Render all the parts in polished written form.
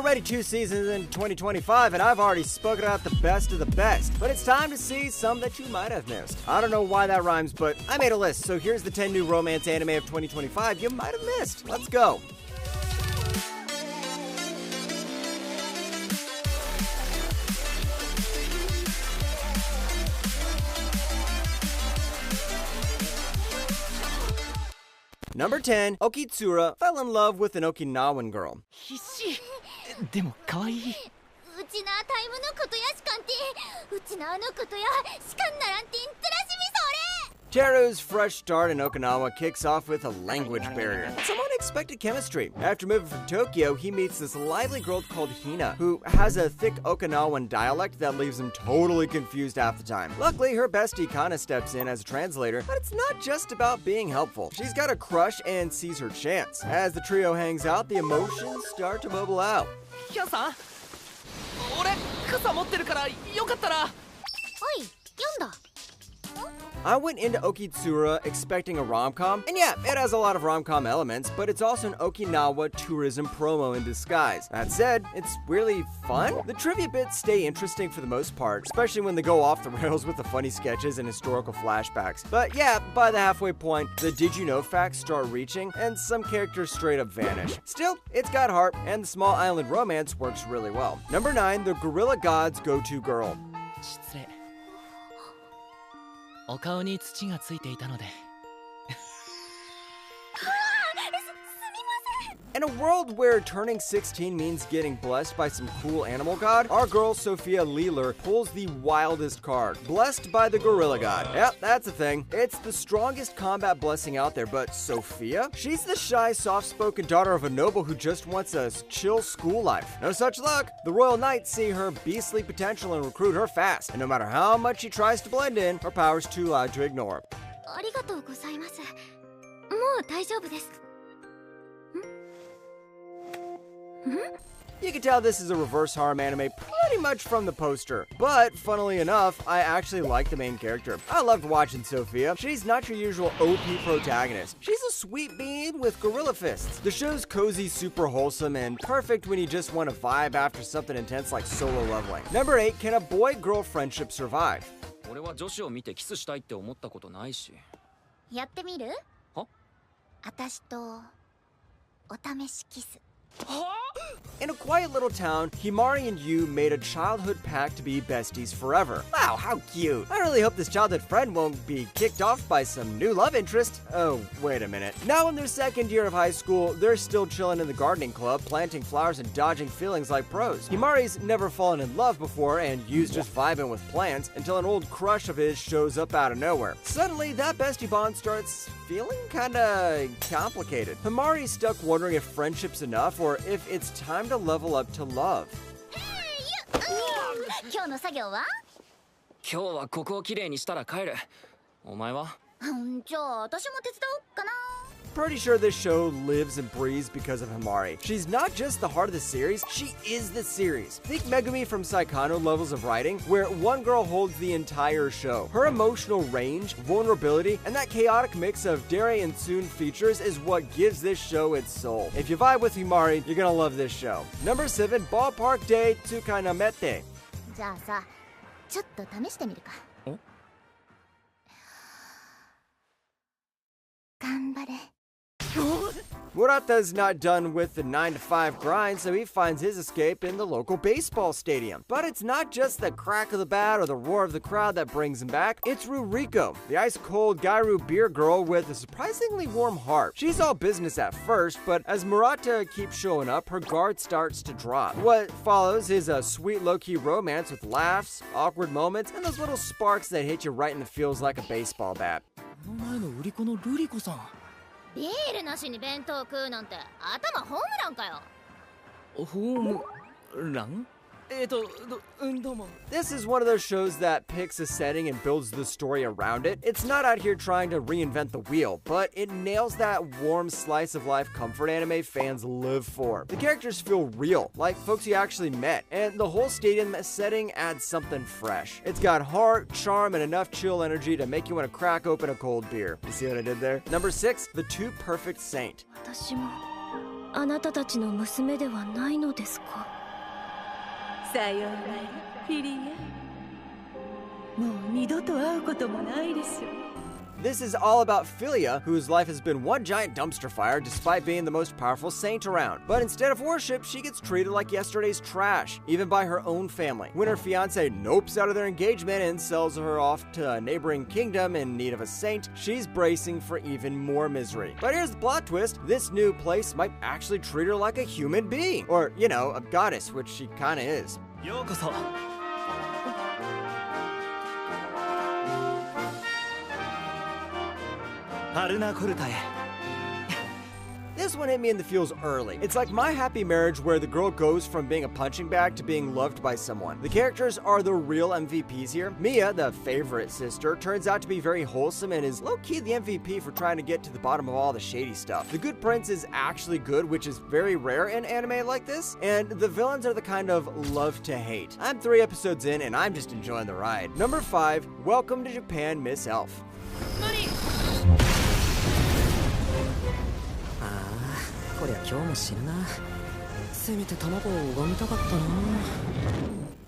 already 2 seasons in 2025, and I've already spoken out the best of the best. But it's time to see some that you might have missed. I don't know why that rhymes, but I made a list, so here's the 10 new romance anime of 2025 you might have missed. Let's go. Number 10, Okitsura fell in love with an Okinawan girl. 必死でも可愛い。うちなタイムのことやしかんてうちなあのことやしかんならんてんつらしみそれ Teru's fresh start in Okinawa kicks off with a language barrier. Some unexpected chemistry. After moving from Tokyo, he meets this lively girl called Hina, who has a thick Okinawan dialect that leaves him totally confused half the time. Luckily, her bestie Kana steps in as a translator, but it's not just about being helpful. She's got a crush and sees her chance. As the trio hangs out, the emotions start to bubble out. ヒャさん、俺傘持ってるからよかったら。おい読んだ I went into Okitsura expecting a rom-com, and yeah, it has a lot of rom-com elements, but it's also an Okinawa tourism promo in disguise. That said, it's really fun. The trivia bits stay interesting for the most part, especially when they go off the rails with the funny sketches and historical flashbacks. But yeah, by the halfway point, the did you know facts start reaching, and some characters straight up vanish. Still, it's got heart, and the small island romance works really well. Number 9, the Gorilla God's go-to girl. 失礼。お顔に土がついていたので。In a world where turning 16 means getting blessed by some cool animal god, our girl Sophia Leeler pulls the wildest card. Blessed by the Gorilla God. Yep, that's a thing. It's the strongest combat blessing out there, but Sophia? She's the shy, soft-spoken daughter of a noble who just wants a chill school life. No such luck. The Royal Knights see her beastly potential and recruit her fast. And no matter how much she tries to blend in, her power's too loud to ignore. ありがとうございますもう大丈夫です You can tell this is a reverse harem anime pretty much from the poster. But, funnily enough, I actually like the main character. I loved watching Sophia. She's not your usual OP protagonist. She's a sweet being with gorilla fists. The show's cozy, super wholesome, and perfect when you just want to vibe after something intense like solo leveling. Number 8, can a boy-girl friendship survive? 俺は女子を見てキスしたいって思ったことないし。やってみるは私とお試しキス In a quiet little town, Himari and Yu made a childhood pact to be besties forever. Wow, how cute. I really hope this childhood friend won't be kicked off by some new love interest. Oh, wait a minute. Now in their second year of high school, they're still chilling in the gardening club, planting flowers and dodging feelings like pros. Himari's never fallen in love before, and Yu's just vibing with plants until an old crush of his shows up out of nowhere. Suddenly, that bestie bond starts feeling kinda complicated. Himari's stuck wondering if friendship's enough or if it's time to level up to love. 今日の作業は今日はここをきれいにしたら帰る。お前は？じゃあ私も手伝おうかな Pretty sure this show lives and breathes because of Himari. She's not just the heart of the series, she is the series. Think Megumi from Saikano levels of writing, where one girl holds the entire show. Her emotional range, vulnerability, and that chaotic mix of Dare and Tsun features is what gives this show its soul. If you vibe with Himari, you're gonna love this show. Number 7, Ballpark Day Tsukai no Mete. じゃあさちょっと試してみるか頑張れ Murata's not done with the 9-to-5 grind, so he finds his escape in the local baseball stadium. But it's not just the crack of the bat or the roar of the crowd that brings him back, it's Ruriko, the ice-cold Gairu beer girl with a surprisingly warm heart. She's all business at first, but as Murata keeps showing up, her guard starts to drop. What follows is a sweet low-key romance with laughs, awkward moments, and those little sparks that hit you right in the feels like a baseball bat. この前の売り子のルリコさん。ビールなしに弁当食うなんて頭ホームランかよホームランどうも。 This is one of those shows that picks a setting and builds the story around it. It's not out here trying to reinvent the wheel, but it nails that warm slice of life comfort anime fans live for. The characters feel real, like folks you actually met, and the whole stadium setting adds something fresh. It's got heart, charm, and enough chill energy to make you want to crack open a cold beer. You see what I did there? Number 6, The Too Perfect Saint. 私もあなたたちの娘ではないのですか。さようならフィリア。もう二度と会うこともないでしょう。 This is all about Philia, whose life has been one giant dumpster fire despite being the most powerful saint around. But instead of worship, she gets treated like yesterday's trash, even by her own family. When her fiance nopes out of their engagement and sells her off to a neighboring kingdom in need of a saint, she's bracing for even more misery. But here's the plot twist: this new place might actually treat her like a human being. Or, you know, a goddess, which she kinda is. ようこそ。アルナコルタへ。 This one hit me in the feels early. It's like My Happy Marriage, where the girl goes from being a punching bag to being loved by someone. The characters are the real MVPs here. Mia, the favorite sister, turns out to be very wholesome and is low-key the MVP for trying to get to the bottom of all the shady stuff. The good prince is actually good, which is very rare in anime like this, and the villains are the kind of love to hate. I'm 3 episodes in and I'm just enjoying the ride. Number 5, Welcome to Japan, Miss Elf. こりゃ今日も死ぬな。せめて卵を拝みたかったな。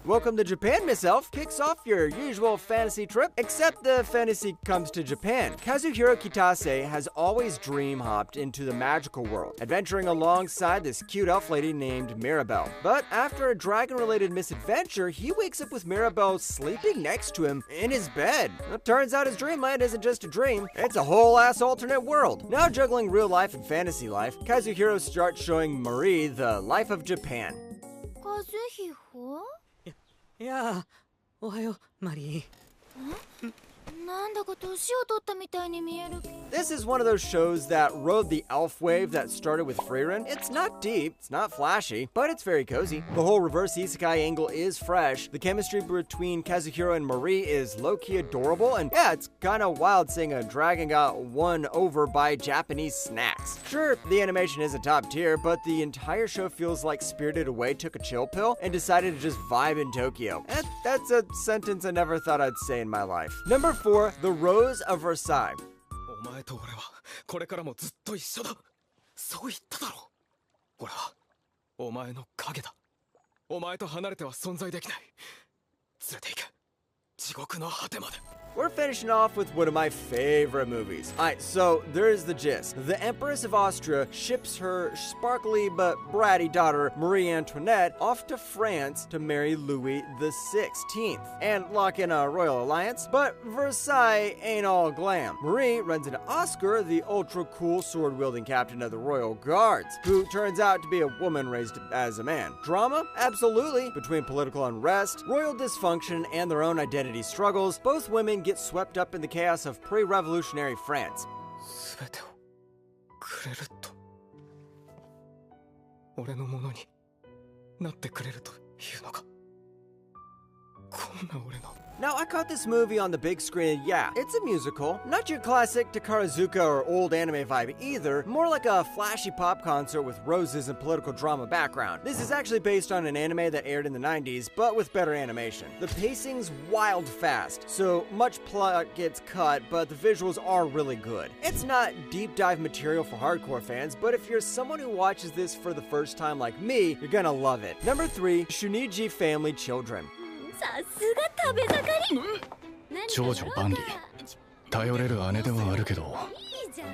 Welcome to Japan, Miss Elf kicks off your usual fantasy trip, except the fantasy comes to Japan. Kazuhiro Kitase has always dream hopped into the magical world, adventuring alongside this cute elf lady named Mirabelle. But after a dragon-related misadventure, he wakes up with Mirabelle sleeping next to him in his bed. It turns out his dreamland isn't just a dream, it's a whole-ass alternate world. Now juggling real life and fantasy life, Kazuhiro starts showing Marie the life of Japan. 和彦？いやあ、おはよう、マリー。なんだか年を取ったみたいに見える。 This is one of those shows that rode the elf wave that started with Frieren. It's not deep, it's not flashy, but it's very cozy. The whole reverse isekai angle is fresh. The chemistry between Kazuhiro and Marie is low-key adorable, and yeah, it's kinda wild seeing a dragon got won over by Japanese snacks. Sure, the animation isn't top tier, but the entire show feels like Spirited Away took a chill pill and decided to just vibe in Tokyo. That's a sentence I never thought I'd say in my life. Number 4, The Rose of Versailles. お前と俺はこれからもずっと一緒だ。そう言っただろう。俺はお前の影だ。お前と離れては存在できない。連れて行け。地獄の果てまで。 We're finishing off with one of my favorite movies. Alright, so there's the gist. The Empress of Austria ships her sparkly but bratty daughter, Marie Antoinette, off to France to marry Louis XVI and lock in a royal alliance. But Versailles ain't all glam. Marie runs into Oscar, the ultra-cool sword-wielding captain of the Royal Guards, who turns out to be a woman raised as a man. Drama? Absolutely. Between political unrest, royal dysfunction, and their own identity struggles, both women get swept up in the chaos of pre-revolutionary France. 全てをくれると俺のものになってくれるというのかこんな俺の Now, I caught this movie on the big screen, yeah, it's a musical. Not your classic Takarazuka or old anime vibe either, more like a flashy pop concert with roses and political drama background. This is actually based on an anime that aired in the 90s, but with better animation. The pacing's wild fast, so much plot gets cut, but the visuals are really good. It's not deep dive material for hardcore fans, but if you're someone who watches this for the first time like me, you're gonna love it. Number 3, Shuniji Family Children. さすが食べ盛り。長女バンディ頼れる姉ではあるけど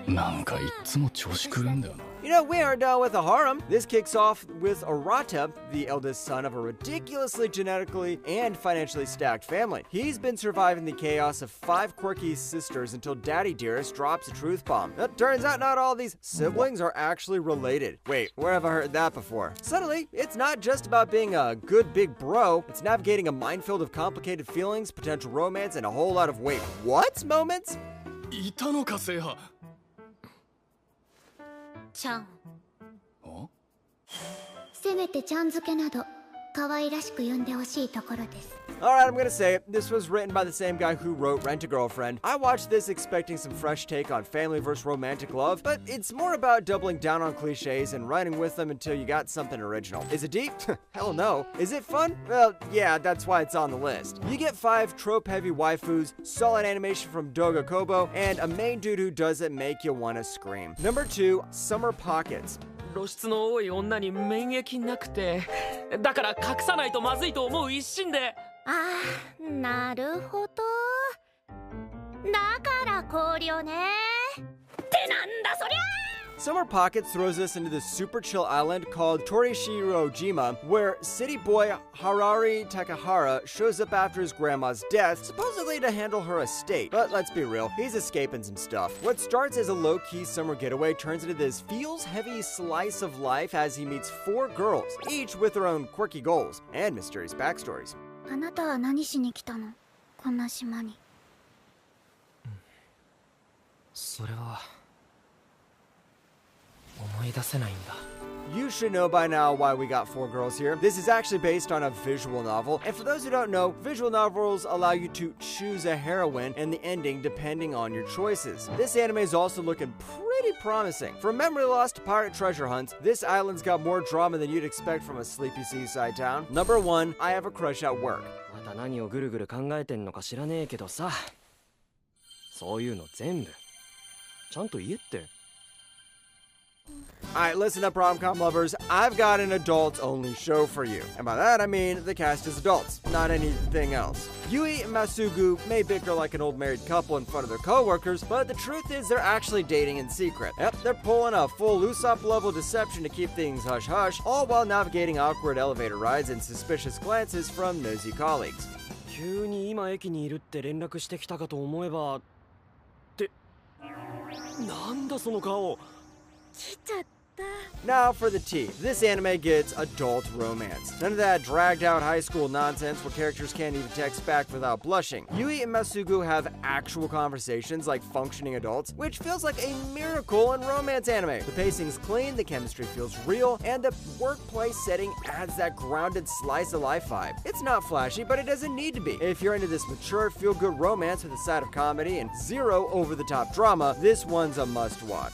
なんかいっつも調子狂うんだよな You know, we aren't done with a harem. This kicks off with Arata, the eldest son of a ridiculously genetically and financially stacked family. He's been surviving the chaos of 5 quirky sisters until Daddy Dearest drops a truth bomb. It turns out not all these siblings are actually related. Wait, where have I heard that before? Suddenly, it's not just about being a good big bro, it's navigating a minefield of complicated feelings, potential romance, and a whole lot of wait, what moments? いたのか正派ちゃん。せめてちゃん付けなど可愛らしく呼んでほしいところです。 Alright, I'm gonna say it. This was written by the same guy who wrote Rent-a-Girlfriend. I watched this expecting some fresh take on family versus romantic love, but it's more about doubling down on cliches and running with them until you got something original. Is it deep? Hell no. Is it fun? Well, yeah, that's why it's on the list. You get 5 trope-heavy waifus, solid animation from Doga Kobo, and a main dude who doesn't make you wanna scream. Number 2, Summer Pockets. 露出の多い女に免疫なくて、だから隠さないとまずいと思う一心で。ああ、なるほど。だから氷をね。ってなんだそりゃ。Summer Pocket throws us into this super chill island called Torishirojima, where city boy Harari Takahara shows up after his grandma's death, supposedly to handle her estate. But let's be real, he's escaping some stuff. What starts as a low-key summer getaway turns into this feels-heavy slice of life as he meets 4 girls, each with their own quirky goals and mysterious backstories. あなたは何しに来たの？こんな島に。それは思い出せないんだ。 You should know by now why we got 4 girls here. This is actually based on a visual novel, and for those who don't know, visual novels allow you to choose a heroine and the ending depending on your choices. This anime is also looking pretty promising. From memory loss to pirate treasure hunts, this island's got more drama than you'd expect from a sleepy seaside town. Number 1, I have a crush at work. また何をぐるぐる考えてんのか知らねえけどさ、そういうの全部ちゃんと言えって。 Alright, listen up, rom-com lovers. I've got an adults-only show for you. And by that, I mean the cast is adults, not anything else. Yui and Masugu may bicker like an old married couple in front of their co-workers, but the truth is they're actually dating in secret. Yep, they're pulling a full Usopp level deception to keep things hush-hush, all while navigating awkward elevator rides and suspicious glances from nosy colleagues. 急に今駅にいるって連絡してきたかと思えばってなんだその顔。来ちゃった。 Now for the tea. This anime gets adult romance. None of that dragged out high school nonsense where characters can't even text back without blushing. Yui and Masugu have actual conversations like functioning adults, which feels like a miracle in romance anime. The pacing's clean, the chemistry feels real, and the workplace setting adds that grounded slice of life vibe. It's not flashy, but it doesn't need to be. If you're into this mature, feel-good romance with a side of comedy and zero over-the-top drama, this one's a must-watch.